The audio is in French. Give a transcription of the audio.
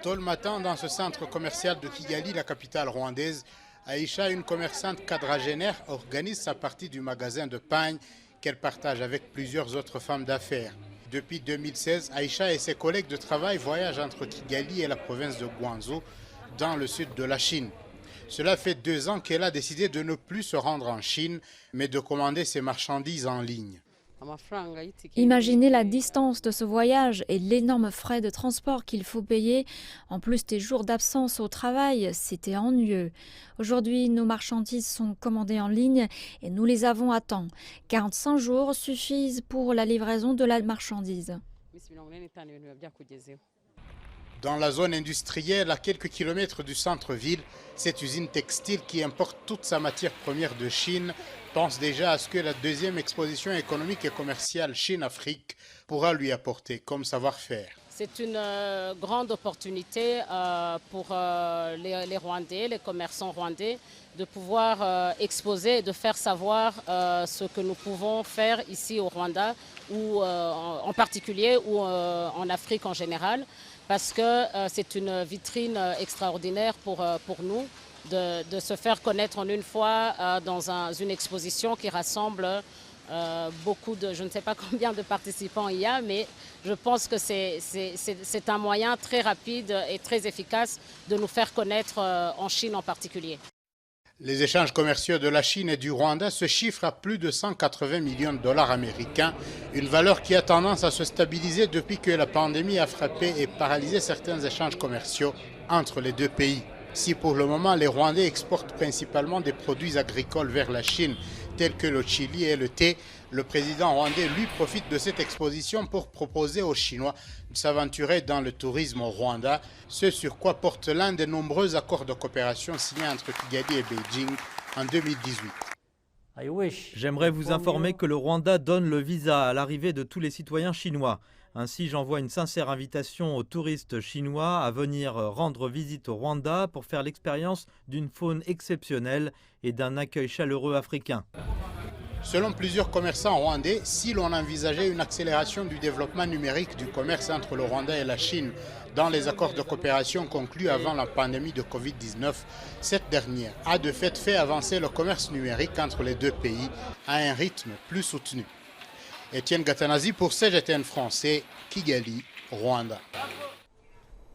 Tôt le matin, dans ce centre commercial de Kigali, la capitale rwandaise, Aïcha, une commerçante quadragénaire, organise sa partie du magasin de pagne qu'elle partage avec plusieurs autres femmes d'affaires. Depuis 2016, Aïcha et ses collègues de travail voyagent entre Kigali et la province de Guangzhou, dans le sud de la Chine. Cela fait 2 ans qu'elle a décidé de ne plus se rendre en Chine, mais de commander ses marchandises en ligne. Imaginez la distance de ce voyage et l'énorme frais de transport qu'il faut payer. En plus des jours d'absence au travail, c'était ennuyeux. Aujourd'hui, nos marchandises sont commandées en ligne et nous les avons à temps. 45 jours suffisent pour la livraison de la marchandise. Dans la zone industrielle, à quelques kilomètres du centre-ville, cette usine textile qui importe toute sa matière première de Chine pense déjà à ce que la deuxième exposition économique et commerciale Chine-Afrique pourra lui apporter comme savoir-faire. C'est une grande opportunité pour les Rwandais, les commerçants rwandais, de pouvoir exposer et de faire savoir ce que nous pouvons faire ici au Rwanda, ou en particulier, ou en Afrique en général, parce que c'est une vitrine extraordinaire pour nous de se faire connaître en une fois dans une exposition qui rassemble beaucoup de, je ne sais pas combien de participants il y a, mais je pense que c'est un moyen très rapide et très efficace de nous faire connaître en Chine en particulier. Les échanges commerciaux de la Chine et du Rwanda se chiffrent à plus de 180 millions de dollars américains, une valeur qui a tendance à se stabiliser depuis que la pandémie a frappé et paralysé certains échanges commerciaux entre les deux pays. Si pour le moment les Rwandais exportent principalement des produits agricoles vers la Chine, tels que le chili et le thé, le président rwandais lui profite de cette exposition pour proposer aux Chinois de s'aventurer dans le tourisme au Rwanda, ce sur quoi porte l'un des nombreux accords de coopération signés entre Kigali et Beijing en 2018. J'aimerais vous informer que le Rwanda donne le visa à l'arrivée de tous les citoyens chinois. Ainsi, j'envoie une sincère invitation aux touristes chinois à venir rendre visite au Rwanda pour faire l'expérience d'une faune exceptionnelle et d'un accueil chaleureux africain. Selon plusieurs commerçants rwandais, si l'on envisageait une accélération du développement numérique du commerce entre le Rwanda et la Chine dans les accords de coopération conclus avant la pandémie de Covid-19, cette dernière a de fait avancer le commerce numérique entre les deux pays à un rythme plus soutenu. Etienne Gatanazi pour CGTN français, Kigali, Rwanda.